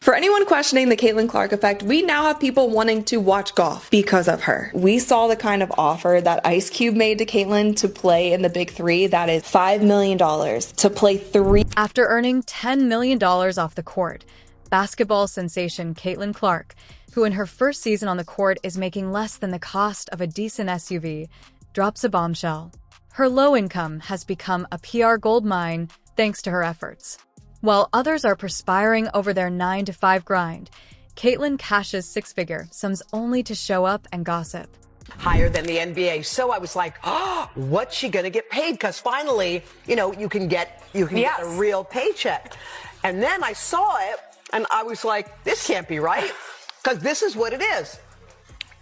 For anyone questioning the Caitlyn Clark effect, we now have people wanting to watch golf because of her. We saw the kind of offer that Ice Cube made to Caitlyn to play in the Big Three. That is $5 million to play 3. After earning $10 million off the court, basketball sensation Caitlyn Clark, who in her first season on the court is making less than the cost of a decent SUV, drops a bombshell. Her low income has become a PR goldmine thanks to her efforts. While others are perspiring over their 9-to-5 grind, Caitlyn cashes six-figure sums only to show up and gossip. Higher than the NBA. So I was like, oh, what's she going to get paid? Because finally, you can get a real paycheck. And then I saw it and I was like, this can't be right. Because this is what it is.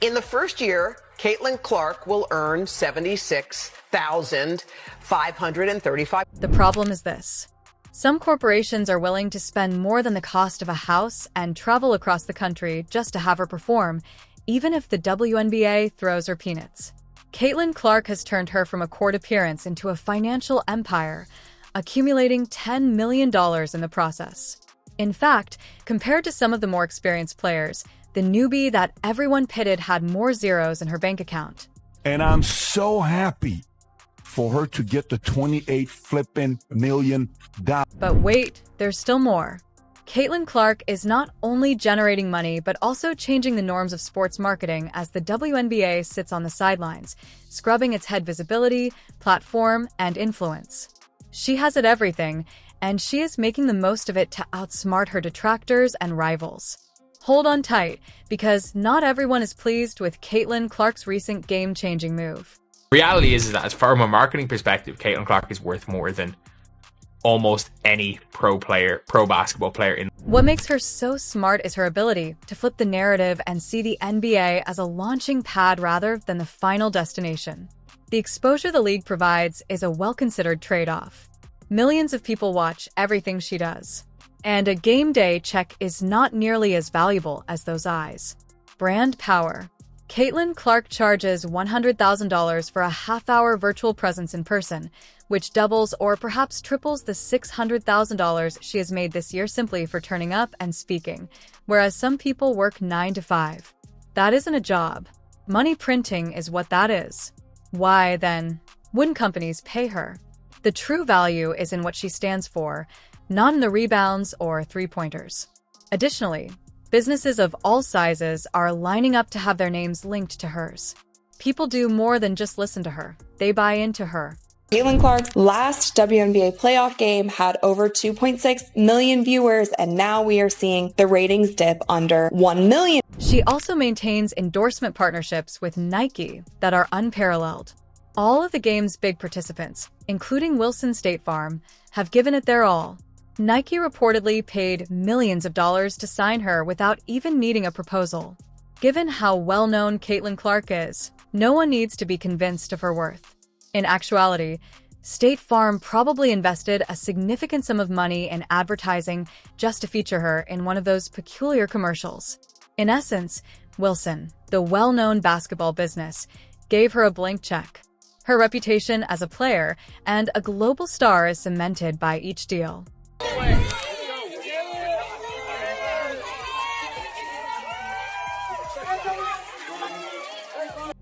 In the first year, Caitlyn Clark will earn $76,535. The problem is this. Some corporations are willing to spend more than the cost of a house and travel across the country just to have her perform, even if the WNBA throws her peanuts. Caitlyn Clark has turned her from a court appearance into a financial empire, accumulating $10 million in the process. In fact, compared to some of the more experienced players, the newbie that everyone pitted had more zeros in her bank account. And I'm so happy for her to get the 28 flipping million. But wait, there's still more. Caitlyn Clark is not only generating money, but also changing the norms of sports marketing as the WNBA sits on the sidelines, scrubbing its head visibility, platform, and influence. She has it everything, and she is making the most of it to outsmart her detractors and rivals. Hold on tight, because not everyone is pleased with Caitlyn Clark's recent game-changing move. Reality is that, as from a marketing perspective, Caitlyn Clark is worth more than almost any pro basketball player in. What makes her so smart is her ability to flip the narrative and see the NBA as a launching pad rather than the final destination. The exposure the league provides is a well-considered trade-off. Millions of people watch everything she does. And a game day check is not nearly as valuable as those eyes. Brand power. Caitlyn Clark charges $100,000 for a half-hour virtual presence in person, which doubles or perhaps triples the $600,000 she has made this year simply for turning up and speaking, whereas some people work 9 to 5. That isn't a job. Money printing is what that is. Why, then, wouldn't companies pay her? The true value is in what she stands for, not in the rebounds or three-pointers. Additionally, businesses of all sizes are lining up to have their names linked to hers. People do more than just listen to her. They buy into her. Caitlyn Clark's last WNBA playoff game had over 2.6 million viewers, and now we are seeing the ratings dip under 1 million. She also maintains endorsement partnerships with Nike that are unparalleled. All of the game's big participants, including Wilson State Farm, have given it their all. Nike reportedly paid millions of dollars to sign her without even needing a proposal. Given how well-known Caitlyn Clark is, no one needs to be convinced of her worth. In actuality, State Farm probably invested a significant sum of money in advertising just to feature her in one of those peculiar commercials. In essence, Wilson, the well-known basketball business, gave her a blank check. Her reputation as a player and a global star is cemented by each deal.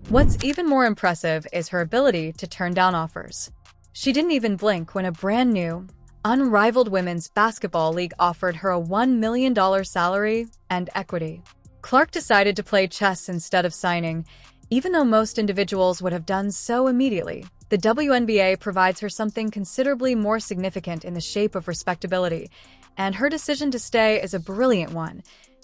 What's even more impressive is her ability to turn down offers. She didn't even blink when a brand new, unrivaled women's basketball league offered her a $1 million salary and equity. Clark decided to play chess instead of signing, even though most individuals would have done so immediately. The WNBA provides her something considerably more significant in the shape of respectability, and her decision to stay is a brilliant one,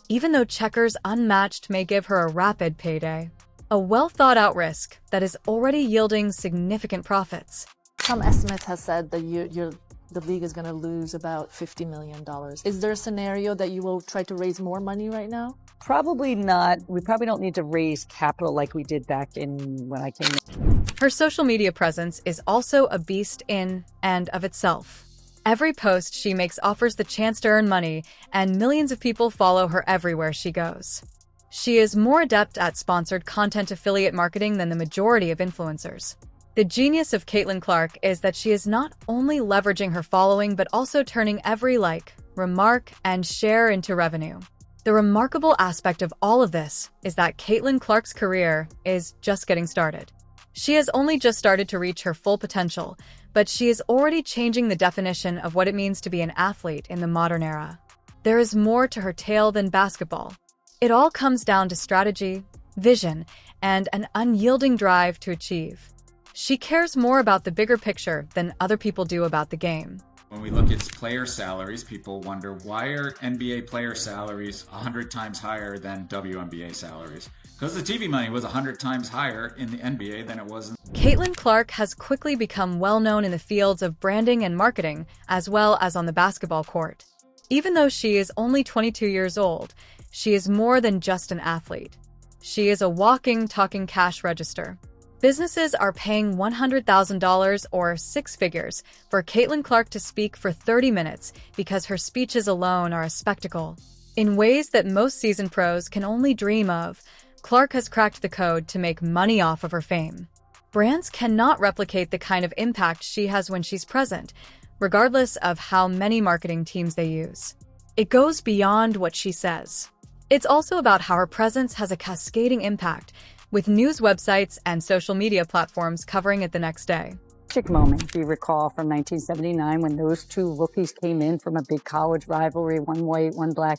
even though Checkers Unmatched may give her a rapid payday. A well-thought-out risk that is already yielding significant profits. Some estimates have said that the league is going to lose about $50 million. Is there a scenario that you will try to raise more money right now? Probably not. We probably don't need to raise capital like we did back in when I came. Her social media presence is also a beast in and of itself. Every post she makes offers the chance to earn money, and millions of people follow her everywhere she goes. She is more adept at sponsored content affiliate marketing than the majority of influencers. The genius of Caitlyn Clark is that she is not only leveraging her following but also turning every like, remark, and share into revenue. The remarkable aspect of all of this is that Caitlyn Clark's career is just getting started. She has only just started to reach her full potential, but she is already changing the definition of what it means to be an athlete in the modern era. There is more to her tale than basketball. It all comes down to strategy, vision, and an unyielding drive to achieve. She cares more about the bigger picture than other people do about the game. When we look at player salaries, people wonder, why are NBA player salaries 100 times higher than WNBA salaries? Because the TV money was 100 times higher in the NBA than it was in... Caitlyn Clark has quickly become well-known in the fields of branding and marketing, as well as on the basketball court. Even though she is only 22 years old, she is more than just an athlete. She is a walking, talking cash register. Businesses are paying $100,000 or six figures for Caitlyn Clark to speak for 30 minutes because her speeches alone are a spectacle. In ways that most seasoned pros can only dream of, Clark has cracked the code to make money off of her fame. Brands cannot replicate the kind of impact she has when she's present, regardless of how many marketing teams they use. It goes beyond what she says. It's also about how her presence has a cascading impact, with news websites and social media platforms covering it the next day. Magic moment, if you recall, from 1979 when those two rookies came in from a big college rivalry, one white, one black.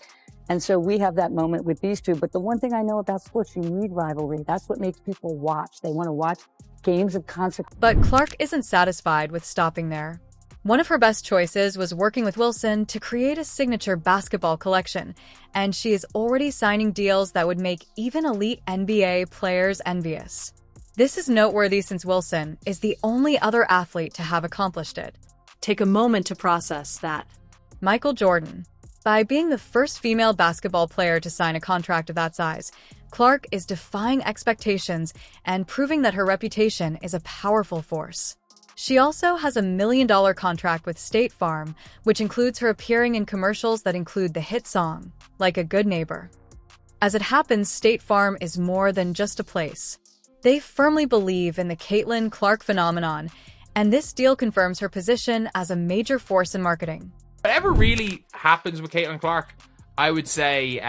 And so we have that moment with these two. But the one thing I know about sports, you need rivalry. That's what makes people watch. They want to watch games of consequence. But Clark isn't satisfied with stopping there. One of her best choices was working with Wilson to create a signature basketball collection, and she is already signing deals that would make even elite NBA players envious. This is noteworthy since Wilson is the only other athlete to have accomplished it. Take a moment to process that. Michael Jordan. By being the first female basketball player to sign a contract of that size, Clark is defying expectations and proving that her reputation is a powerful force. She also has a $1 million contract with State Farm, which includes her appearing in commercials that include the hit song, Like a Good Neighbor. As it happens, State Farm is more than just a place. They firmly believe in the Caitlyn Clark phenomenon, and this deal confirms her position as a major force in marketing. Whatever really happens with Caitlyn Clark, I would say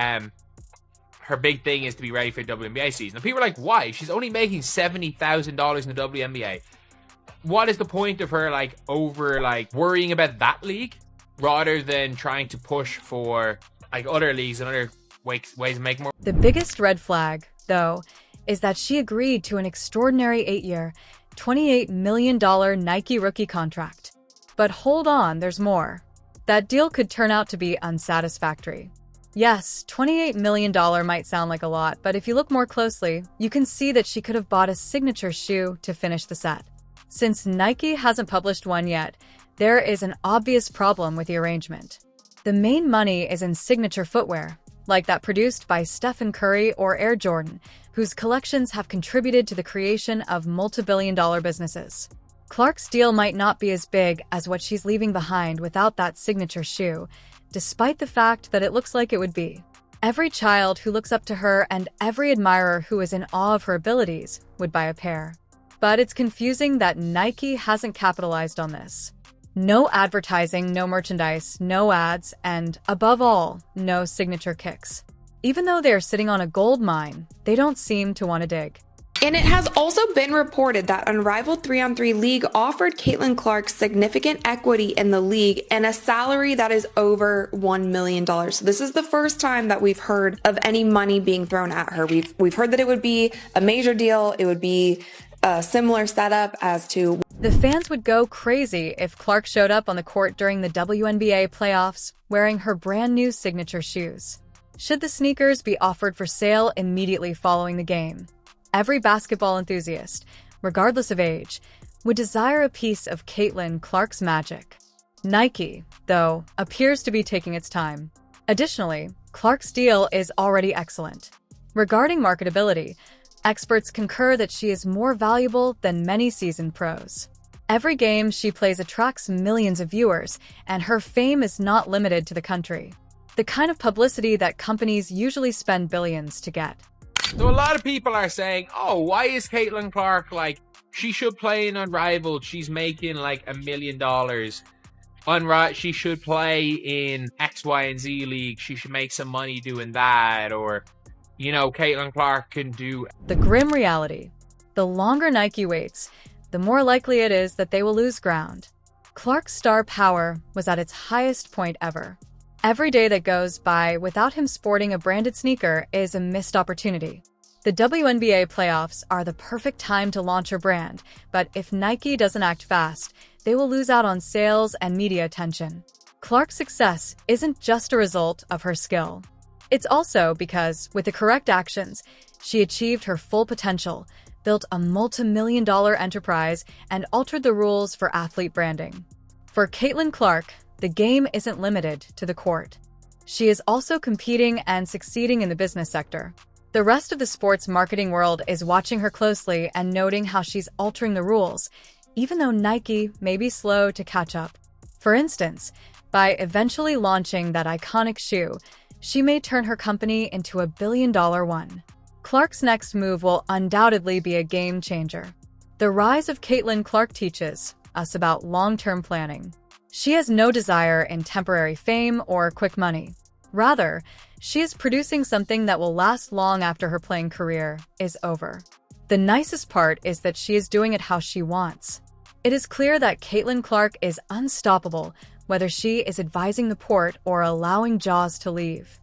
her big thing is to be ready for the WNBA season. And people are like, why? She's only making $70,000 in the WNBA. What is the point of her worrying about that league rather than trying to push for other leagues and other ways to make more? The biggest red flag, though, is that she agreed to an extraordinary 8-year, $28 million Nike rookie contract. But hold on, there's more. That deal could turn out to be unsatisfactory. Yes, $28 million might sound like a lot, but if you look more closely, you can see that she could have bought a signature shoe to finish the set. Since Nike hasn't published one yet, there is an obvious problem with the arrangement. The main money is in signature footwear, like that produced by Stephen Curry or Air Jordan, whose collections have contributed to the creation of multi-billion-dollar businesses. Clark's deal might not be as big as what she's leaving behind without that signature shoe, despite the fact that it looks like it would be. Every child who looks up to her and every admirer who is in awe of her abilities would buy a pair. But it's confusing that Nike hasn't capitalized on this. No advertising, no merchandise, no ads, and, above all, no signature kicks. Even though they are sitting on a gold mine, they don't seem to want to dig. And it has also been reported that Unrivaled 3-on-3 League offered Caitlyn Clark significant equity in the league and a salary that is over $1 million. So this is the first time that we've heard of any money being thrown at her. We've heard that it would be a major deal. It would be a similar setup as to... The fans would go crazy if Clark showed up on the court during the WNBA playoffs wearing her brand new signature shoes. Should the sneakers be offered for sale immediately following the game? Every basketball enthusiast, regardless of age, would desire a piece of Caitlyn Clark's magic. Nike, though, appears to be taking its time. Additionally, Clark's deal is already excellent. Regarding marketability, experts concur that she is more valuable than many seasoned pros. Every game she plays attracts millions of viewers, and her fame is not limited to the country. The kind of publicity that companies usually spend billions to get. So a lot of people are saying, oh, why is Caitlyn Clark she should play in Unrivaled? She's making $1 million. she should play in X, Y, and Z league. She should make some money doing that. Or, Caitlyn Clark can do. The grim reality: the longer Nike waits, the more likely it is that they will lose ground. Clark's star power was at its highest point ever. Every day that goes by without him sporting a branded sneaker is a missed opportunity. The WNBA playoffs are the perfect time to launch her brand, but if Nike doesn't act fast, they will lose out on sales and media attention. Clark's success isn't just a result of her skill. It's also because, with the correct actions, she achieved her full potential, built a multi-million-dollar enterprise, and altered the rules for athlete branding. For Caitlyn Clark, the game isn't limited to the court. She is also competing and succeeding in the business sector. The rest of the sports marketing world is watching her closely and noting how she's altering the rules, even though Nike may be slow to catch up. For instance, by eventually launching that iconic shoe, she may turn her company into a billion-dollar one. Clark's next move will undoubtedly be a game changer. The rise of Caitlyn Clark teaches us about long-term planning. She has no desire in temporary fame or quick money. Rather, she is producing something that will last long after her playing career is over. The nicest part is that she is doing it how she wants. It is clear that Caitlyn Clark is unstoppable, whether she is advising the port or allowing Jaws to leave.